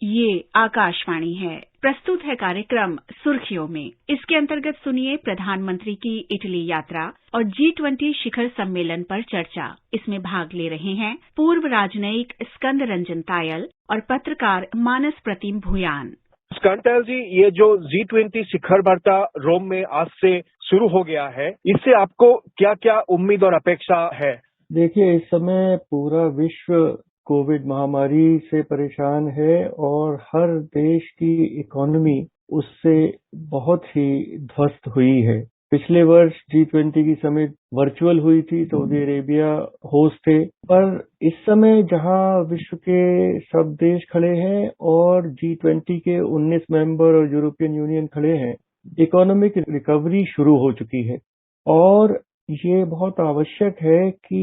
ये आकाशवाणी है। प्रस्तुत है कार्यक्रम सुर्खियों में। इसके अंतर्गत सुनिए प्रधानमंत्री की इटली यात्रा और G20 शिखर सम्मेलन पर चर्चा। इसमें भाग ले रहे हैं पूर्व राजनयिक स्कंद रंजन तायल और पत्रकार मानस प्रतिम भूयान। स्कंद तायल जी, ये जो G20 शिखर वार्ता रोम में आज से शुरू हो गया है, इससे आपको क्या क्या उम्मीद और अपेक्षा है? देखिए, इस समय पूरा विश्व कोविड महामारी से परेशान है और हर देश की इकोनॉमी उससे बहुत ही ध्वस्त हुई है। पिछले वर्ष G20 की समिट वर्चुअल हुई थी, सऊदी अरेबिया होस्ट थे, पर इस समय जहां विश्व के सब देश खड़े हैं और G20 के 19 मेंबर और यूरोपियन यूनियन खड़े हैं, इकोनॉमिक रिकवरी शुरू हो चुकी है और ये बहुत आवश्यक है कि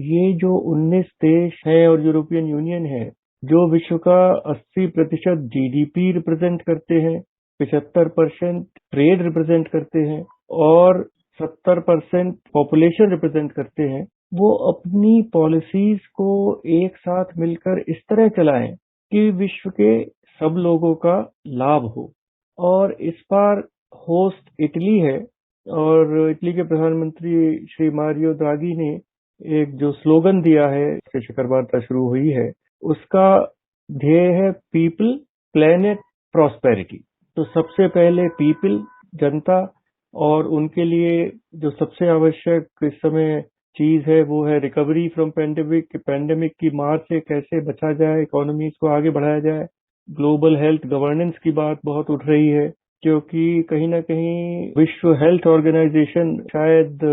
ये जो 19 देश हैं और यूरोपियन यूनियन है, जो विश्व का 80% GDP रिप्रेजेंट करते हैं, 75% ट्रेड रिप्रेजेंट करते हैं और 70% पॉपुलेशन रिप्रेजेंट करते हैं, वो अपनी पॉलिसीज को एक साथ मिलकर इस तरह चलाएं कि विश्व के सब लोगों का लाभ हो। और इस बार होस्ट इटली है और इटली के प्रधानमंत्री श्री मारियो द्रागी ने एक जो स्लोगन दिया है, शिखर वार्ता शुरू हुई है, उसका ध्येय है पीपल प्लेनेट प्रॉस्पेरिटी। तो सबसे पहले पीपल, जनता, और उनके लिए जो सबसे आवश्यक इस समय चीज है वो है रिकवरी फ्रॉम पैंडेमिक की मार से कैसे बचा जाए, इकोनॉमीज को आगे बढ़ाया जाए। ग्लोबल हेल्थ गवर्नेंस की बात बहुत उठ रही है, क्योंकि कहीं ना कहीं विश्व हेल्थ ऑर्गेनाइजेशन शायद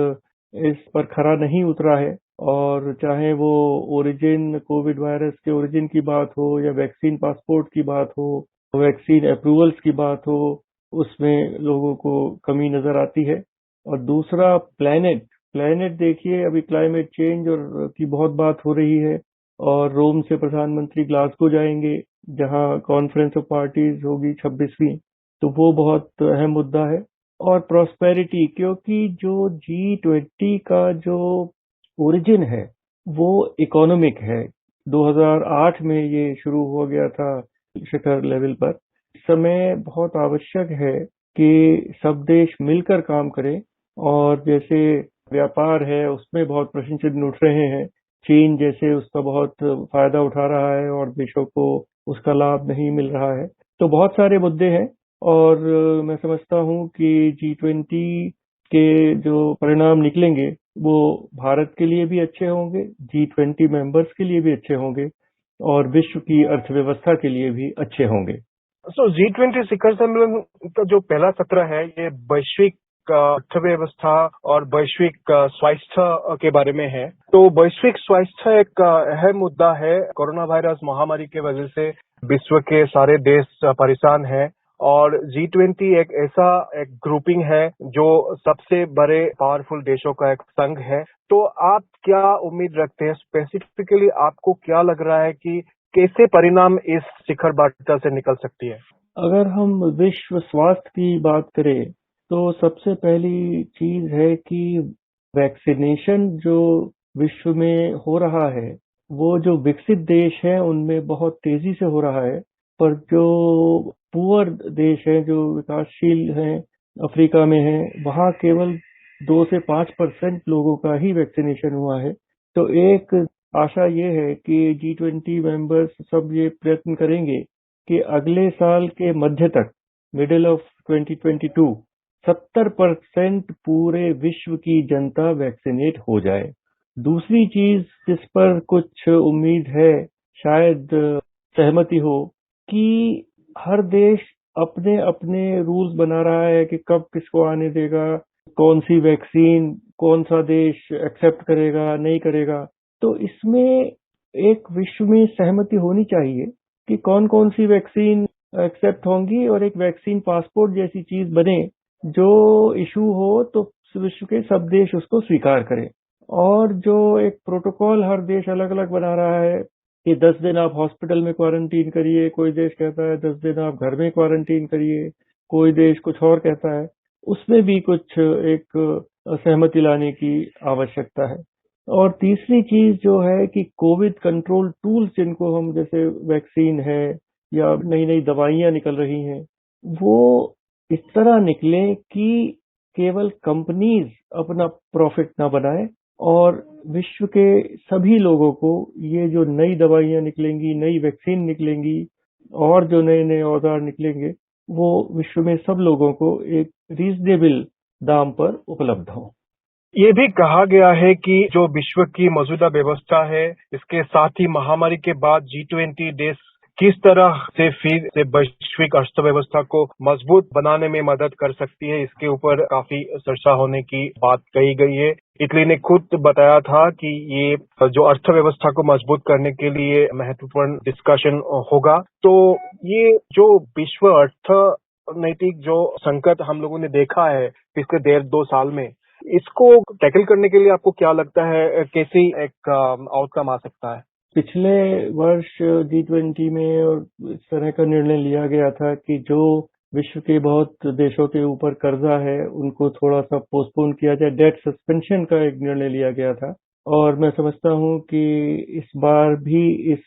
इस पर खरा नहीं उतरा है, और चाहे वो ओरिजिन, कोविड वायरस के ओरिजिन की बात हो या वैक्सीन पासपोर्ट की बात हो, वैक्सीन अप्रूवल्स की बात हो, उसमें लोगों को कमी नजर आती है। और दूसरा प्लेनेट देखिए, अभी क्लाइमेट चेंज और की बहुत बात हो रही है और रोम से प्रधानमंत्री ग्लासगो जाएंगे जहां कॉन्फ्रेंस ऑफ पार्टीज होगी 26वीं, तो वो बहुत अहम मुद्दा है। और प्रॉस्पेरिटी, क्योंकि जो G20 का जो ओरिजिन है वो इकोनॉमिक है। 2008 में ये शुरू हो गया था शिखर लेवल पर। इस समय बहुत आवश्यक है कि सब देश मिलकर काम करें, और जैसे व्यापार है उसमें बहुत प्रश्न चिन्ह उठ रहे हैं। चीन जैसे उसका बहुत फायदा उठा रहा है और देशों को उसका लाभ नहीं मिल रहा है। तो बहुत सारे मुद्दे हैं और मैं समझता हूं कि G20 के जो परिणाम निकलेंगे वो भारत के लिए भी अच्छे होंगे, G20 मेंबर्स के लिए भी अच्छे होंगे और विश्व की अर्थव्यवस्था के लिए भी अच्छे होंगे। G20 शिखर सम्मेलन का जो पहला सत्र है, ये वैश्विक अर्थव्यवस्था और वैश्विक स्वास्थ्य के बारे में है। तो वैश्विक स्वास्थ्य एक अहम मुद्दा है। कोरोना वायरस महामारी के वजह से विश्व के सारे देश परेशान हैं और G20 एक ग्रुपिंग है जो सबसे बड़े पावरफुल देशों का एक संघ है। तो आप क्या उम्मीद रखते हैं? स्पेसिफिकली आपको क्या लग रहा है कि कैसे परिणाम इस शिखर वार्ता से निकल सकती है? अगर हम विश्व स्वास्थ्य की बात करें तो सबसे पहली चीज है कि वैक्सीनेशन जो विश्व में हो रहा है वो जो विकसित देश हैं उनमें बहुत तेजी से हो रहा है, पर जो पुअर देश हैं, जो विकासशील हैं, अफ्रीका में हैं, वहाँ केवल 2 से 5% लोगों का ही वैक्सीनेशन हुआ है। तो एक आशा ये है कि G20 मेंबर्स सब ये प्रयत्न करेंगे कि अगले साल के मध्य तक, मिडिल ऑफ 2022, 70% पूरे विश्व की जनता वैक्सीनेट हो जाए। दूसरी चीज जिस पर कुछ उम्मीद है, शायद सहमति हो, कि हर देश अपने अपने रूल्स बना रहा है कि कब किसको आने देगा, कौन सी वैक्सीन कौन सा देश एक्सेप्ट करेगा नहीं करेगा। तो इसमें एक विश्व में सहमति होनी चाहिए कि कौन कौन सी वैक्सीन एक्सेप्ट होंगी और एक वैक्सीन पासपोर्ट जैसी चीज बने जो इशू हो तो विश्व के सब देश उसको स्वीकार करें। और जो एक प्रोटोकॉल हर देश अलग अलग बना रहा है कि 10 दिन आप हॉस्पिटल में क्वारंटीन करिए, कोई देश कहता है 10 दिन आप घर में क्वारंटीन करिए, कोई देश कुछ और कहता है, उसमें भी कुछ एक सहमति लाने की आवश्यकता है। और तीसरी चीज जो है कि कोविड कंट्रोल टूल्स जिनको हम, जैसे वैक्सीन है या नई नई दवाइयां निकल रही हैं, वो इस तरह निकले कि केवल कंपनीज अपना प्रॉफिट ना बनाए और विश्व के सभी लोगों को ये जो नई दवाइयां निकलेंगी, नई वैक्सीन निकलेंगी और जो नए नए औजार निकलेंगे, वो विश्व में सब लोगों को एक रीजनेबल दाम पर उपलब्ध हो। ये भी कहा गया है कि जो विश्व की मौजूदा व्यवस्था है, इसके साथ ही महामारी के बाद G20 देश किस तरह से फिर से वैश्विक अर्थव्यवस्था को मजबूत बनाने में मदद कर सकती है, इसके ऊपर काफी चर्चा होने की बात कही गई है। इटली ने खुद बताया था कि ये जो अर्थव्यवस्था को मजबूत करने के लिए महत्वपूर्ण डिस्कशन होगा। तो ये जो विश्व अर्थनैतिक जो संकट हम लोगों ने देखा है पिछले 1.5-2 साल में, इसको टैकल करने के लिए आपको क्या लगता है, कैसी एक आउटकम आ सकता है? पिछले वर्ष G20 में और इस तरह का निर्णय लिया गया था कि जो विश्व के बहुत देशों के ऊपर कर्जा है उनको थोड़ा सा पोस्टपोन किया जाए, डेट सस्पेंशन का एक निर्णय लिया गया था। और मैं समझता हूं कि इस बार भी इस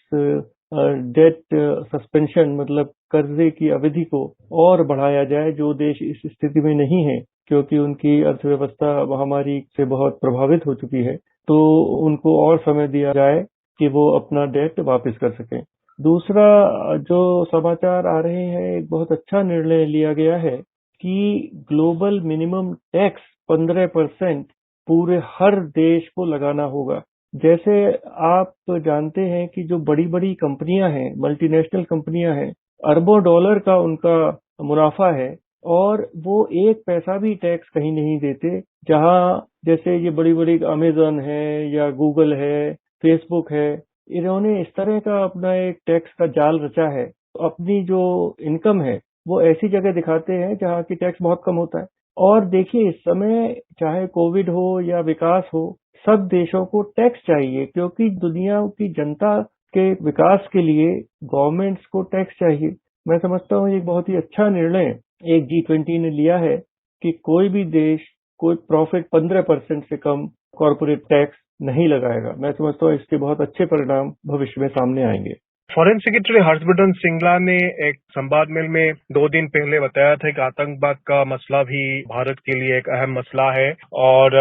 डेट सस्पेंशन मतलब कर्जे की अवधि को और बढ़ाया जाए। जो देश इस स्थिति में नहीं है क्योंकि उनकी अर्थव्यवस्था महामारी से बहुत प्रभावित हो चुकी है, तो उनको और समय दिया जाए कि वो अपना डेट वापस कर सकें। दूसरा जो समाचार आ रहे हैं, एक बहुत अच्छा निर्णय लिया गया है कि ग्लोबल मिनिमम टैक्स 15% पूरे हर देश को लगाना होगा। जैसे आप जानते हैं कि जो बड़ी बड़ी कंपनियां हैं, मल्टीनेशनल कंपनियां हैं, अरबों डॉलर का उनका मुनाफा है और वो एक पैसा भी टैक्स कहीं नहीं देते। जहां जैसे ये बड़ी बड़ी अमेजन है या गूगल है, फेसबुक है, इन्होंने इस तरह का अपना एक टैक्स का जाल रचा है। तो अपनी जो इनकम है वो ऐसी जगह दिखाते हैं जहां की टैक्स बहुत कम होता है। और देखिए, इस समय चाहे कोविड हो या विकास हो, सब देशों को टैक्स चाहिए क्योंकि दुनिया की जनता के विकास के लिए गवर्नमेंट्स को टैक्स चाहिए। मैं समझता हूँ एक बहुत ही अच्छा निर्णय एक G20 ने लिया है कि कोई भी देश कोई प्रॉफिट 15% से कम कॉर्पोरेट टैक्स नहीं लगाएगा। मैं समझता हूँ इसके बहुत अच्छे परिणाम भविष्य में सामने आएंगे। फॉरेन सेक्रेटरी हर्षवर्धन श्रृंगला ने एक संवाद मेल में 2 दिन पहले बताया था कि आतंकवाद का मसला भी भारत के लिए एक अहम मसला है और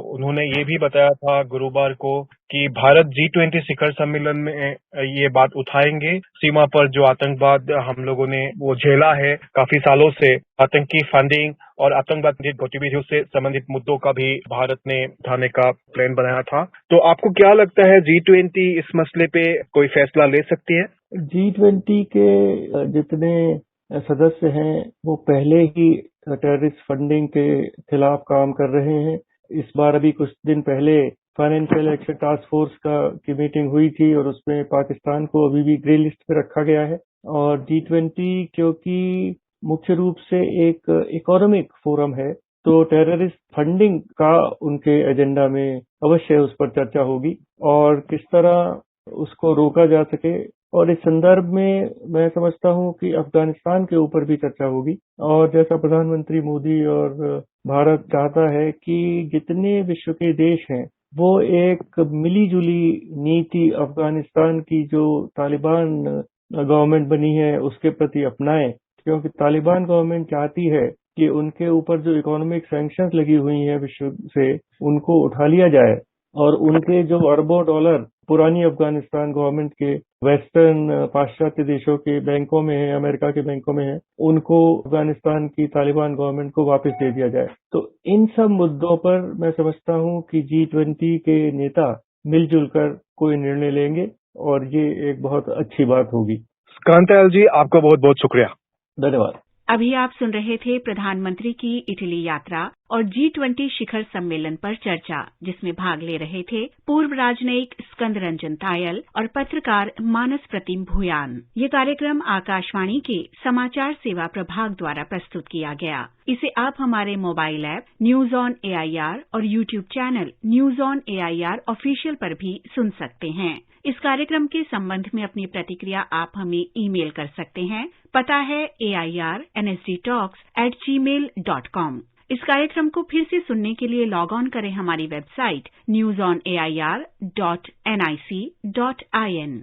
उन्होंने ये भी बताया था गुरुवार को कि भारत G20 शिखर सम्मेलन में ये बात उठाएंगे। सीमा पर जो आतंकवाद हम लोगों ने वो झेला है काफी सालों से, आतंकी फंडिंग और आतंकवादी गतिविधियों से संबंधित मुद्दों का भी भारत ने उठाने का प्लान बनाया था। तो आपको क्या लगता है G20 इस मसले पे कोई फैसला ले सकती है? G20 के जितने सदस्य हैं वो पहले ही टेररिस्ट फंडिंग के खिलाफ काम कर रहे हैं। इस बार अभी कुछ दिन पहले फाइनेंशियल एक्शन टास्क फोर्स की मीटिंग हुई थी और उसमें पाकिस्तान को अभी भी ग्रे लिस्ट पे रखा गया है। और G20 क्योंकि मुख्य रूप से एक इकोनॉमिक फोरम है, तो टेररिस्ट फंडिंग का उनके एजेंडा में अवश्य उस पर चर्चा होगी और किस तरह उसको रोका जा सके। और इस संदर्भ में मैं समझता हूं कि अफगानिस्तान के ऊपर भी चर्चा होगी। और जैसा प्रधानमंत्री मोदी और भारत चाहता है कि जितने विश्व के देश हैं वो एक मिली जुली नीति अफगानिस्तान की जो तालिबान गवर्नमेंट बनी है उसके प्रति अपनाएं, क्योंकि तालिबान गवर्नमेंट चाहती है कि उनके ऊपर जो इकोनॉमिक सैंक्शंस लगी हुई हैं विश्व से, उनको उठा लिया जाए और उनके जो अरबों डॉलर पुरानी अफगानिस्तान गवर्नमेंट के वेस्टर्न पाश्चात्य देशों के बैंकों में है, अमेरिका के बैंकों में है, उनको अफगानिस्तान की तालिबान गवर्नमेंट को वापस दे दिया जाए। तो इन सब मुद्दों पर मैं समझता हूं कि G20 के नेता मिलजुल कर कोई निर्णय लेंगे और ये एक बहुत अच्छी बात होगी। कांतालाल जी, आपका बहुत बहुत शुक्रिया। धन्यवाद। अभी आप सुन रहे थे प्रधानमंत्री की इटली यात्रा और G20 शिखर सम्मेलन पर चर्चा, जिसमें भाग ले रहे थे पूर्व राजनयिक स्कंद रंजन तायल और पत्रकार मानस प्रतिम भूयान। ये कार्यक्रम आकाशवाणी के समाचार सेवा प्रभाग द्वारा प्रस्तुत किया गया। इसे आप हमारे mobile app news on AIR और YouTube channel news on AIR official पर भी सुन सकते हैं। इस कार्यक्रम के संबंध में अपनी प्रतिक्रिया आप हमें ईमेल कर सकते हैं। पता है AIRNSDTalks@gmail.com। इस कार्यक्रम को फिर से सुनने के लिए लॉग ऑन करें हमारी वेबसाइट newsonair.nic.in।